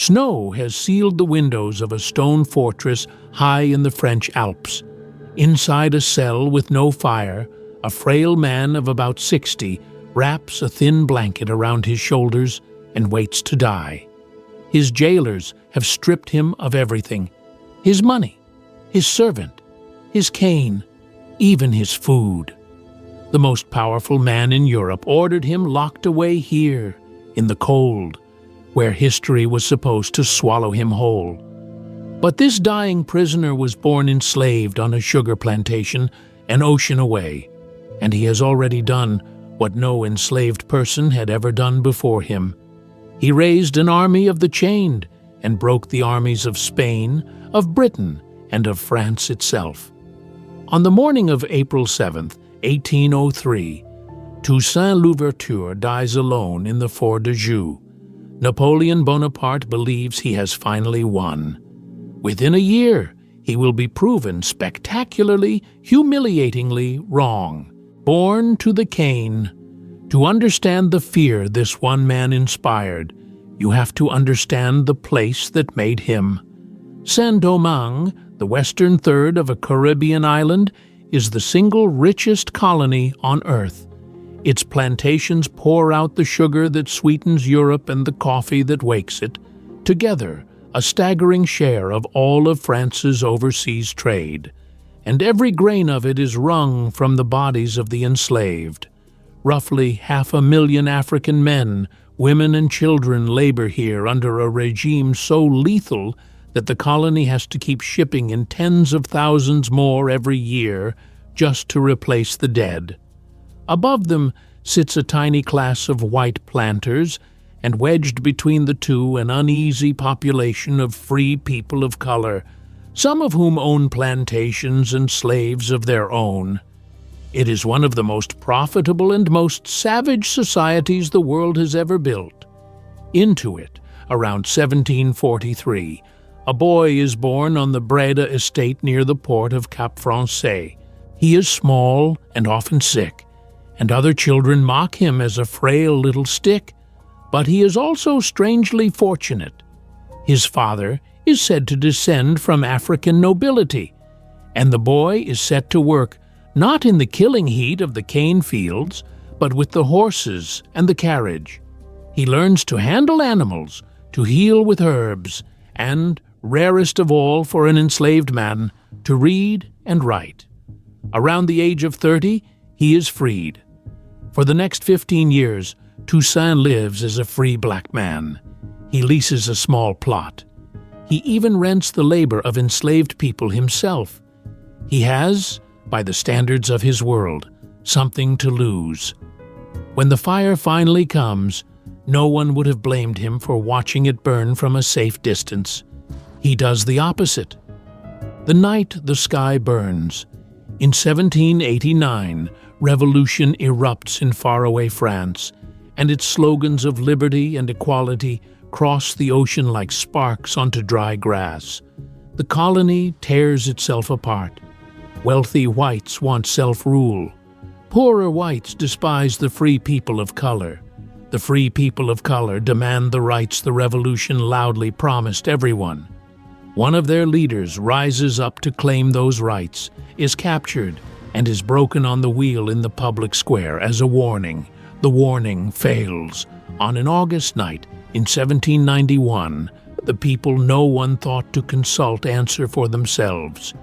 Snow has sealed the windows of a stone fortress high in the French Alps. Inside a cell with no fire, a frail man of about 60 wraps a thin blanket around his shoulders and waits to die. His jailers have stripped him of everything: his money, his servant, his cane, even his food. The most powerful man in Europe ordered him locked away here, in the cold, where history was supposed to swallow him whole. But this dying prisoner was born enslaved on a sugar plantation an ocean away, and he has already done what no enslaved person had ever done before him. He raised an army of the chained and broke the armies of Spain, of Britain, and of France itself. On the morning of April 7th, 1803, Toussaint Louverture dies alone in the Fort de Joux. Napoleon Bonaparte believes he has finally won. Within a year, he will be proven spectacularly, humiliatingly wrong. Born to the cane. To understand the fear this one man inspired, you have to understand the place that made him. Saint-Domingue, the western third of a Caribbean island, is the single richest colony on Earth. Its plantations pour out the sugar that sweetens Europe and the coffee that wakes it. Together, a staggering share of all of France's overseas trade. And every grain of it is wrung from the bodies of the enslaved. Roughly 500,000 African men, women, and children labor here under a regime so lethal that the colony has to keep shipping in tens of thousands more every year just to replace the dead. Above them sits a tiny class of white planters, and wedged between the two an uneasy population of free people of color, some of whom own plantations and slaves of their own. It is one of the most profitable and most savage societies the world has ever built. Into it, around 1743, a boy is born on the Breda estate near the port of Cap Français. He is small and often sick, and other children mock him as a frail little stick, but he is also strangely fortunate. His father is said to descend from African nobility, and the boy is set to work not in the killing heat of the cane fields, but with the horses and the carriage. He learns to handle animals, to heal with herbs, and, rarest of all for an enslaved man, to read and write. Around the age of 30, he is freed. For the next 15 years, Toussaint lives as a free black man. He leases a small plot. He even rents the labor of enslaved people himself. He has, by the standards of his world, something to lose. When the fire finally comes, no one would have blamed him for watching it burn from a safe distance. He does the opposite. The night the sky burns. In 1789, revolution erupts in faraway France, and its slogans of liberty and equality cross the ocean like sparks onto dry grass. The colony tears itself apart. Wealthy whites want self-rule. Poorer whites despise the free people of color. The free people of color demand the rights the revolution loudly promised everyone. One of their leaders rises up to claim those rights, is captured, and is broken on the wheel in the public square as a warning. The warning fails. On an August night in 1791, the people no one thought to consult answer for themselves.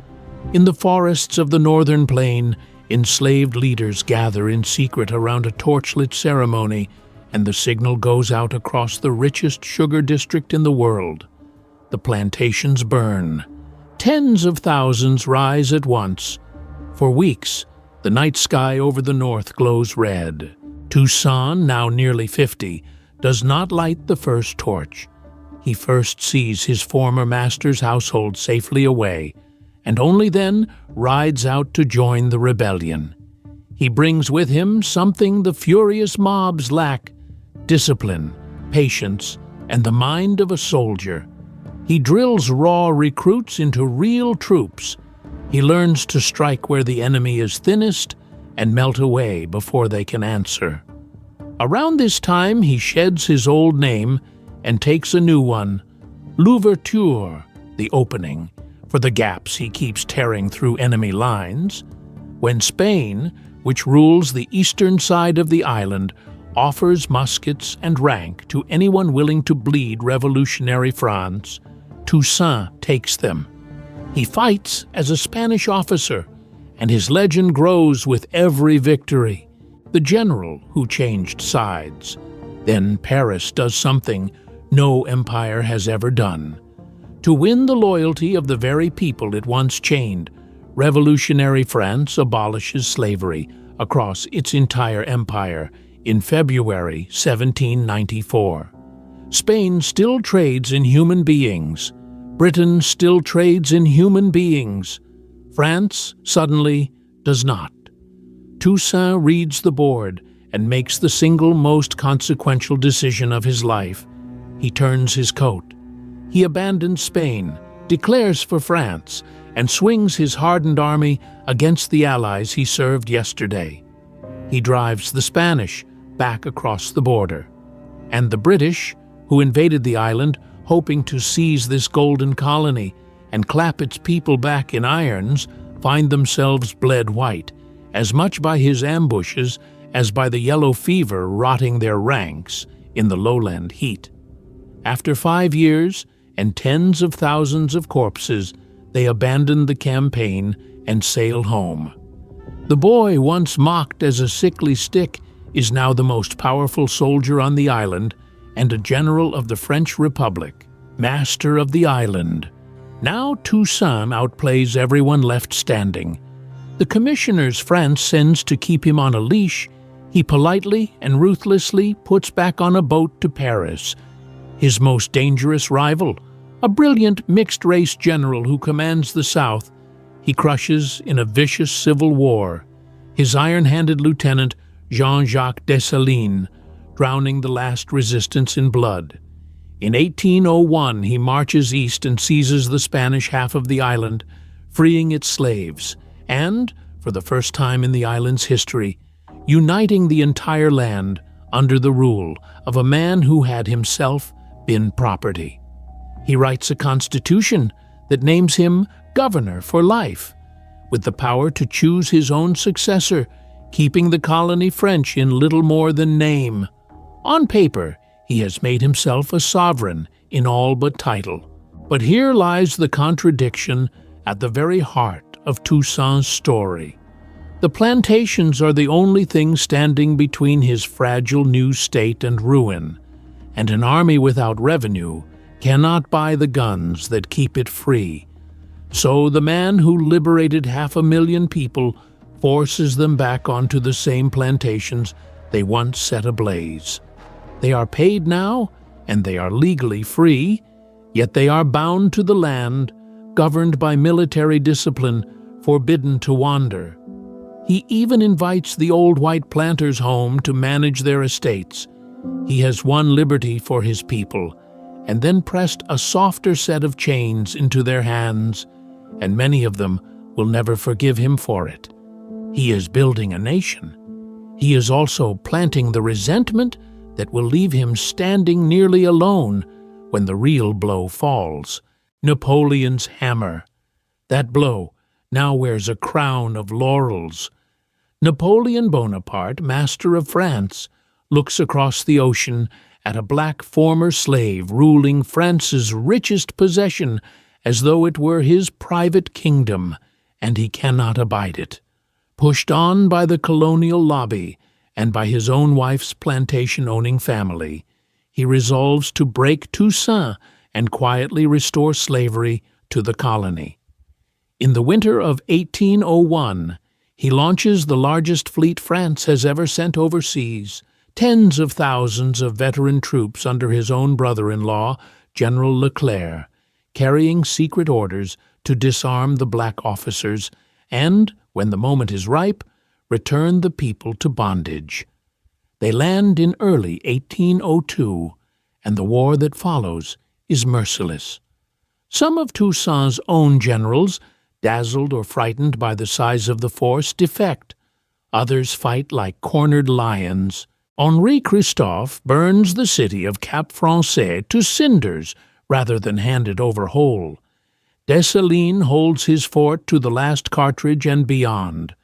In the forests of the northern plain, enslaved leaders gather in secret around a torchlit ceremony, and the signal goes out across the richest sugar district in the world. The plantations burn. Tens of thousands rise at once. For weeks, the night sky over the north glows red. Toussaint, now nearly 50, does not light the first torch. He first sees his former master's household safely away, and only then rides out to join the rebellion. He brings with him something the furious mobs lack: discipline, patience, and the mind of a soldier. He drills raw recruits into real troops. He learns to strike where the enemy is thinnest and melt away before they can answer. Around this time, he sheds his old name and takes a new one, l'ouverture, the opening, for the gaps he keeps tearing through enemy lines, when Spain, which rules the eastern side of the island, offers muskets and rank to anyone willing to bleed revolutionary France, Toussaint takes them. He fights as a Spanish officer, and his legend grows with every victory. The general who changed sides. Then Paris does something no empire has ever done. To win the loyalty of the very people it once chained, revolutionary France abolishes slavery across its entire empire in February 1794. Spain still trades in human beings. Britain still trades in human beings. France, suddenly, does not. Toussaint reads the board and makes the single most consequential decision of his life. He turns his coat. He abandons Spain, declares for France, and swings his hardened army against the allies he served yesterday. He drives the Spanish back across the border. And the British, who invaded the island, hoping to seize this golden colony and clap its people back in irons, find themselves bled white, as much by his ambushes as by the yellow fever rotting their ranks in the lowland heat. After 5 years and tens of thousands of corpses, they abandon the campaign and sail home. The boy once mocked as a sickly stick is now the most powerful soldier on the island and a general of the French Republic, master of the island. Now Toussaint outplays everyone left standing. The commissioners France sends to keep him on a leash, he politely and ruthlessly puts back on a boat to Paris. His most dangerous rival, a brilliant mixed-race general who commands the South, he crushes in a vicious civil war. His iron-handed lieutenant, Jean-Jacques Dessalines, drowning the last resistance in blood. In 1801, he marches east and seizes the Spanish half of the island, freeing its slaves, and, for the first time in the island's history, uniting the entire land under the rule of a man who had himself been property. He writes a constitution that names him governor for life, with the power to choose his own successor, keeping the colony French in little more than name. On paper, he has made himself a sovereign in all but title. But here lies the contradiction at the very heart of Toussaint's story. The plantations are the only thing standing between his fragile new state and ruin, and an army without revenue cannot buy the guns that keep it free. So the man who liberated 500,000 people forces them back onto the same plantations they once set ablaze. They are paid now, and they are legally free, yet they are bound to the land, governed by military discipline, forbidden to wander. He even invites the old white planters home to manage their estates. He has won liberty for his people, and then pressed a softer set of chains into their hands, and many of them will never forgive him for it. He is building a nation. He is also planting the resentment that will leave him standing nearly alone when the real blow falls, Napoleon's hammer. That blow now wears a crown of laurels. Napoleon Bonaparte, master of France, looks across the ocean at a black former slave ruling France's richest possession as though it were his private kingdom, and he cannot abide it. Pushed on by the colonial lobby and by his own wife's plantation-owning family, he resolves to break Toussaint and quietly restore slavery to the colony. In the winter of 1801, he launches the largest fleet France has ever sent overseas, tens of thousands of veteran troops under his own brother-in-law, General Leclerc, carrying secret orders to disarm the black officers and, when the moment is ripe, return the people to bondage. They land in early 1802, and the war that follows is merciless. Some of Toussaint's own generals, dazzled or frightened by the size of the force, defect. Others fight like cornered lions. Henri Christophe burns the city of Cap Français to cinders rather than hand it over whole. Dessalines holds his fort to the last cartridge and beyond.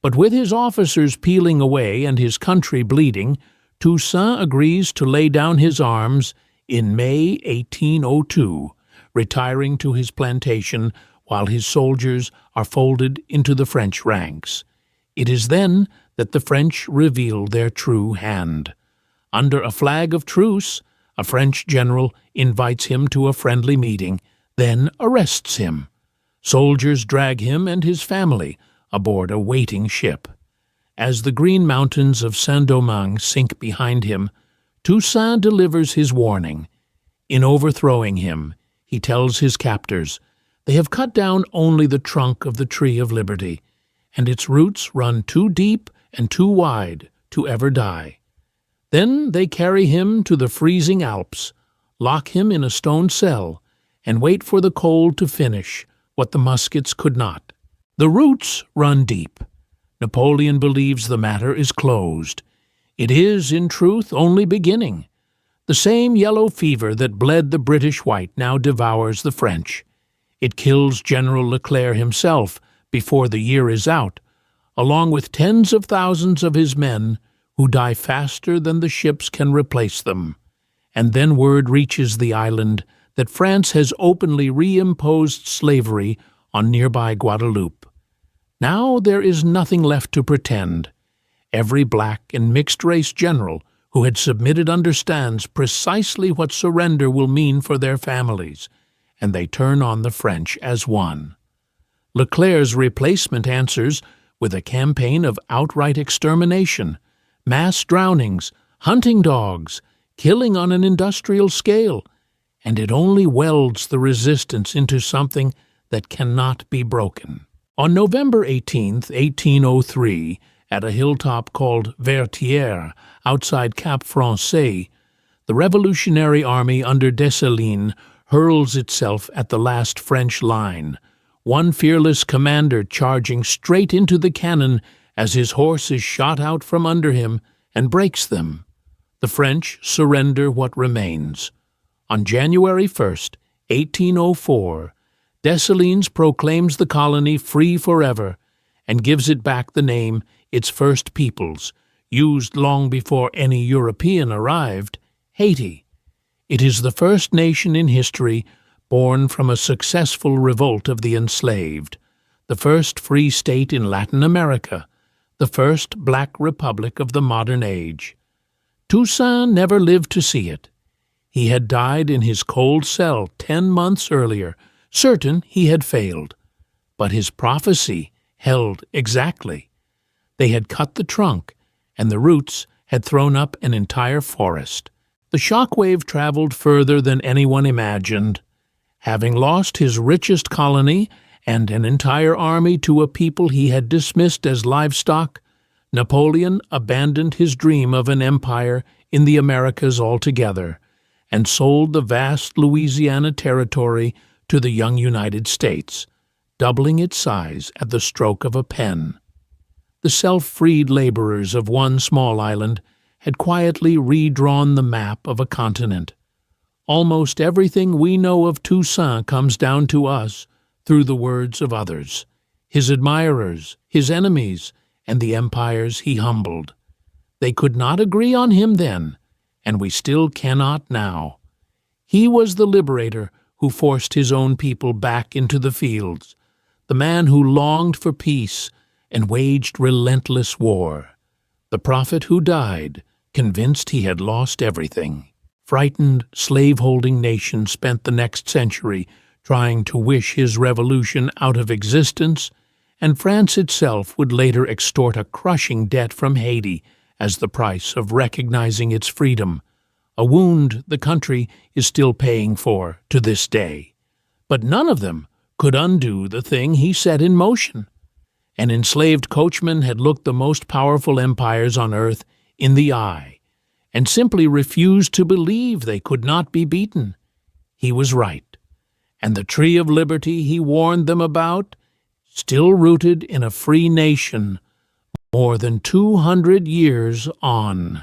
But with his officers peeling away and his country bleeding, Toussaint agrees to lay down his arms in May 1802, retiring to his plantation while his soldiers are folded into the French ranks. It is then that the French reveal their true hand. Under a flag of truce, a French general invites him to a friendly meeting, then arrests him. Soldiers drag him and his family aboard a waiting ship. As the green mountains of Saint-Domingue sink behind him, Toussaint delivers his warning. In overthrowing him, he tells his captors, they have cut down only the trunk of the tree of liberty, and its roots run too deep and too wide to ever die. Then they carry him to the freezing Alps, lock him in a stone cell, and wait for the cold to finish what the muskets could not. The roots run deep. Napoleon believes the matter is closed. It is, in truth, only beginning. The same yellow fever that bled the British white now devours the French. It kills General Leclerc himself before the year is out, along with tens of thousands of his men who die faster than the ships can replace them. And then word reaches the island that France has openly reimposed slavery on nearby Guadeloupe. Now there is nothing left to pretend. Every black and mixed-race general who had submitted understands precisely what surrender will mean for their families, and they turn on the French as one. Leclerc's replacement answers with a campaign of outright extermination, mass drownings, hunting dogs, killing on an industrial scale, and it only welds the resistance into something that cannot be broken. On November 18, 1803, at a hilltop called Vertières, outside Cap Français, the Revolutionary Army under Dessalines hurls itself at the last French line, one fearless commander charging straight into the cannon as his horse is shot out from under him and breaks them. The French surrender what remains. On January 1st, 1804, Dessalines proclaims the colony free forever and gives it back the name its first peoples, used long before any European arrived, Haiti. It is the first nation in history born from a successful revolt of the enslaved, the first free state in Latin America, the first black republic of the modern age. Toussaint never lived to see it. He had died in his cold cell 10 months earlier, certain he had failed. But his prophecy held exactly. They had cut the trunk, and the roots had thrown up an entire forest. The shockwave traveled further than anyone imagined. Having lost his richest colony and an entire army to a people he had dismissed as livestock, Napoleon abandoned his dream of an empire in the Americas altogether and sold the vast Louisiana territory to the young United States, doubling its size at the stroke of a pen. The self-freed laborers of one small island had quietly redrawn the map of a continent. Almost everything we know of Toussaint comes down to us through the words of others, his admirers, his enemies, and the empires he humbled. They could not agree on him then, and we still cannot now. He was the liberator who forced his own people back into the fields, the man who longed for peace and waged relentless war, the prophet who died, convinced he had lost everything. Frightened, slave-holding nations spent the next century trying to wish his revolution out of existence, and France itself would later extort a crushing debt from Haiti as the price of recognizing its freedom, a wound the country is still paying for to this day. But none of them could undo the thing he set in motion. An enslaved coachman had looked the most powerful empires on earth in the eye and simply refused to believe they could not be beaten. He was right, and the tree of liberty he warned them about, still rooted in a free nation, more than 200 years on.